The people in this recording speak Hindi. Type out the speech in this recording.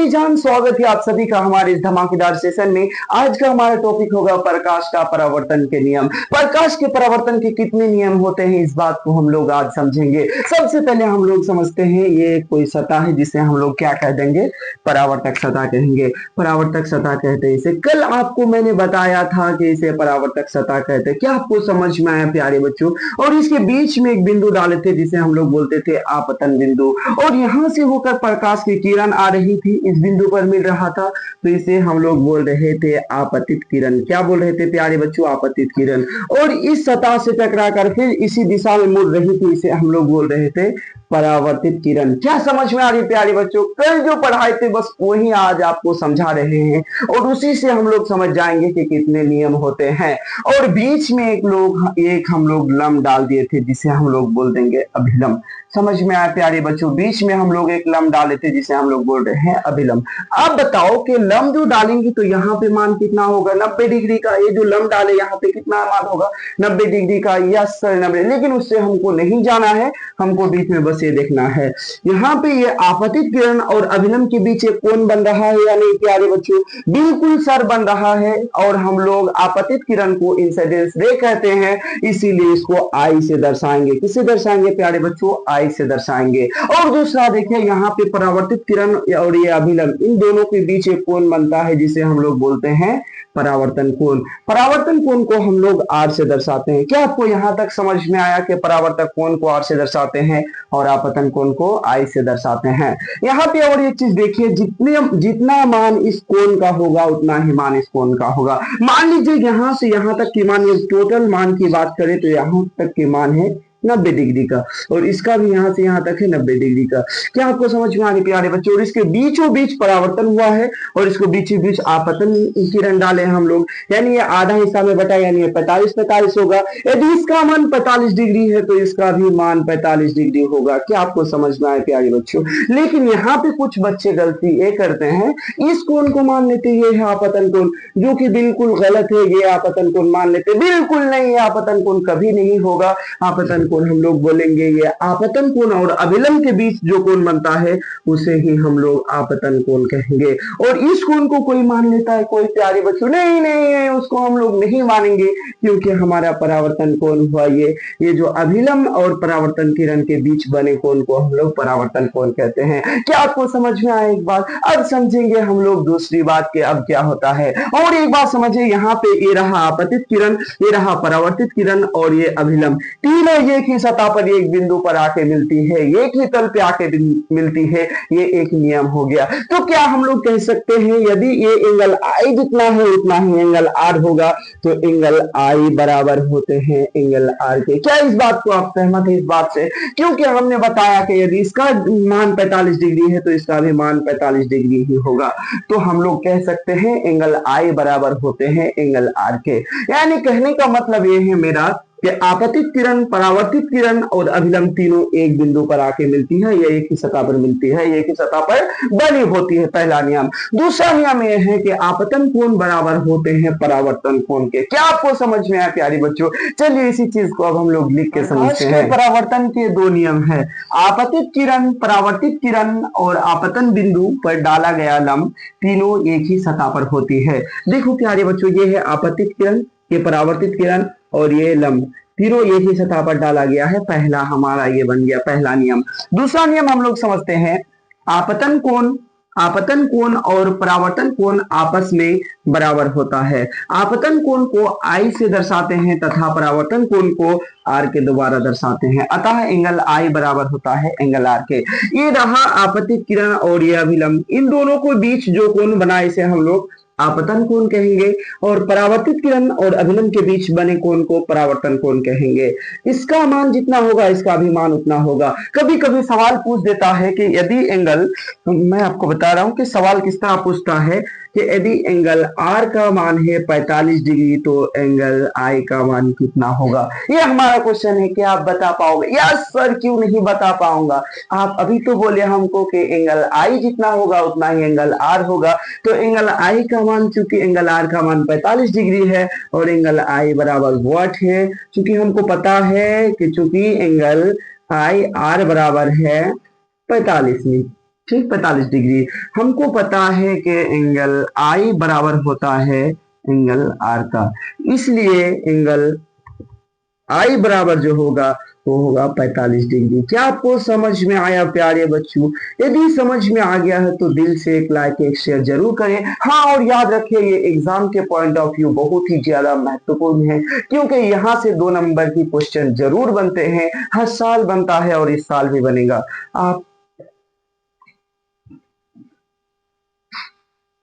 भाई जान, स्वागत है आप सभी का हमारे इस धमाकेदार सेशन में। आज का हमारा टॉपिक होगा प्रकाश का परावर्तन के नियम। प्रकाश के परावर्तन के कितने नियम होते हैं, इस बात को हम लोग आज समझेंगे। सबसे पहले हम लोग समझते हैं ये कोई सतह है जिसे हम लोग क्या कह देंगे, परावर्तक सतह कहेंगे। परावर्तक सतह कहते हैं इसे। कल आपको मैंने बताया था कि इसे परावर्तक सतह कहते हैं। क्या आपको समझ में आया प्यारे बच्चों? और इसके बीच में एक बिंदु डाले थे जिसे हम लोग बोलते थे आपतन बिंदु, और यहाँ से होकर प्रकाश की किरण आ रही थी, इस बिंदु पर मिल रहा था, तो इसे हम लोग बोल रहे थे आपतित किरण। क्या बोल रहे थे प्यारे बच्चों? आपतित किरण। और इस सतह से टकरा कर फिर इसी दिशा में मुड़ रही थी, इसे हम लोग बोल रहे थे परावर्तित किरण। क्या समझ में आ रही प्यारे बच्चों? कल जो पढ़ाए थे बस वही आज आपको समझा रहे हैं, और उसी से हम लोग समझ जाएंगे कि कितने नियम होते हैं। और बीच में एक हम लोग लम्ब डाल दिए थे जिसे हम लोग बोल देंगे अभिलम्ब। समझ में आया प्यारे बच्चों? बीच में हम लोग एक लम्ब डाले थे जिसे हम लोग बोल रहे हैं अभिलम्ब। अब बताओ कि लम्ब जो डालेंगे तो यहाँ पे मान कितना होगा? 90 डिग्री का। ये जो लम्ब डाले यहाँ पे कितना मान होगा? 90 डिग्री का। Yes sir 90। लेकिन उससे हमको नहीं जाना है, हमको बीच में बस ये देखना है। यहाँ पे ये आपतित किरण और अभिलम्ब के बीच एक कोण बन रहा है या नहीं प्यारे बच्चों? बिल्कुल सर बन रहा है। और हम लोग आपतित किरण को इंसिडेंस रे कहते हैं, इसीलिए इसको आई से दर्शाएंगे। किससे दर्शाएंगे प्यारे बच्चों? आई से दर्शाएंगे। और दूसरा देखिए, यहाँ पे परावर्तित किरण और ये अभिलम्ब, इन दोनों के बीच एक कोण बनता है जिसे हम लोग बोलते हैं परावर्तन कोण। परावर्तन कोण को हम लोग आर से दर्शाते हैं। क्या आपको यहाँ तक समझ में आया कि परावर्तक कोण को आर से दर्शाते हैं और आपतन कोण को आई से दर्शाते हैं? यहाँ पे और एक चीज देखिए, जितना मान इस कोण का होगा उतना ही मान इस कोण का होगा। मान लीजिए यहाँ से यहाँ तक की मान, टोटल मान की बात करें तो यहाँ तक के मान है 90 डिग्री का, और इसका भी यहाँ से यहाँ तक है 90 डिग्री का। क्या आपको समझ में आ रही प्यारे बच्चों? और इसके बीचों बीच परावर्तन हुआ है और इसको बीचों बीच आपतन किरण डाले हम लोग, यानी ये आधा हिस्सा में बटा, यानी ये 45 होगा। यदि इसका मान 45 डिग्री है तो इसका भी मान 45 डिग्री होगा। क्या आपको समझ में आए प्यारे बच्चों? लेकिन यहाँ पे कुछ बच्चे गलती ये करते हैं, इस कोण को मान लेते ये है आपतन कोण, जो कि बिल्कुल गलत है। ये आपतन कोण मान लेते, बिल्कुल नहीं, ये आपतन कोण कभी नहीं होगा। आपतन हम लोग बोलेंगे ये आपतन कोण और अभिलम्ब के बीच जो कोण बनता है उसे ही हम लोग आपतन कोण कहेंगे। और इस कोण को कोई मान लेता है, कोई प्यारे बच्चों नहीं नहीं, उसको हम लोग नहीं मानेंगे, क्योंकि हमारा परावर्तन कोण हुआ ये जो अभिलम्ब और परावर्तन किरण के बीच बने कोण को हम लोग परावर्तन कोण कहते हैं। क्या आपको समझ में आया एक बात? अब समझेंगे हम लोग दूसरी बात के अब क्या होता है। और एक बात समझिए, यहाँ पे ये रहा आपतित किरण, ये रहा परावर्तित किरण और ये अभिलम्ब, तीनों एक ही सतह पर एक बिंदु पर आके मिलती है, एक ही तल पे आके मिलती है। ये एक नियम हो गया। तो क्या हम लोग कह सकते हैं, यदि ये एंगल आई जितना है उतना ही एंगल आर होगा, तो एंगल आई बराबर होते हैं एंगल आर के। क्या इस बात को आप सहमत है इस बात से? क्योंकि हमने बताया कि यदि इसका मान 45 डिग्री है तो इसका भी मान 45 डिग्री ही होगा। तो हम लोग कह सकते हैं एंगल आई बराबर होते हैं एंगल आर के। यानी कहने का मतलब ये है मेरा कि आपतित किरण, परावर्तित किरण और अभिलम्ब तीनों एक बिंदु पर आके मिलती है, ये एक ही सतह पर मिलती है, एक ही सतह पर बनी होती है, पहला नियम। दूसरा नियम यह है कि आपतन कोण बराबर होते हैं परावर्तन कोण के। क्या आपको समझ में आया प्यारे बच्चों? चलिए इसी चीज को अब हम लोग लिख के समझते हैं। परावर्तन के दो नियम है, आपतित किरण, परावर्तित किरण और आपतन बिंदु पर डाला गया लम्ब तीनों एक ही सतह पर होती है। देखो प्यारे बच्चों, ये है आपतित किरण, ये परावर्तित किरण और ये लंब, तीनों एक ही सतह पर डाला गया है। पहला हमारा ये बन गया पहला नियम। दूसरा नियम हम लोग समझते हैं, आपतन कोण और परावर्तन कोण आपस में बराबर होता है। आपतन कोण को आई से दर्शाते हैं तथा परावर्तन कोण को आर के द्वारा दर्शाते हैं। अतः एंगल आई बराबर होता है एंगल आर के। ये रहा आपतित किरण और ये अभिलम्ब, इन दोनों को बीच जो कोण बना इसे हम लोग आपतन कोण कहेंगे, और परावर्तित किरण और अभिलम्ब के बीच बने कोण को परावर्तन कोण कहेंगे। इसका मान जितना होगा इसका भी मान उतना होगा। कभी कभी सवाल पूछ देता है कि यदि एंगल, मैं आपको बता रहा हूं कि सवाल किस तरह पूछता है कि यदि एंगल आर का मान है 45 डिग्री तो एंगल आई का मान कितना होगा। ये हमारा क्वेश्चन है। क्या आप बता पाओगे? यस सर, क्यों नहीं बता पाऊंगा। आप अभी तो बोले हमको कि एंगल आई जितना होगा उतना ही एंगल आर होगा, तो एंगल आई का मान, चूंकि एंगल आर का मान 45 डिग्री है और एंगल आई बराबर व्हाट है, चूंकि हमको पता है कि चूंकि एंगल आई आर बराबर है 45 में, ठीक 45 डिग्री। हमको पता है कि एंगल आई बराबर होता है एंगल आर का, इसलिए एंगल आई बराबर जो होगा वो होगा 45 डिग्री। क्या आपको समझ में आया प्यारे बच्चों? यदि समझ में आ गया है तो दिल से एक लाइक एक शेयर जरूर करें। हाँ, और याद रखिए ये एग्जाम के पॉइंट ऑफ व्यू बहुत ही ज्यादा महत्वपूर्ण है, क्योंकि यहाँ से 2 नंबर की क्वेश्चन जरूर बनते हैं, हर साल बनता है और इस साल भी बनेगा। आप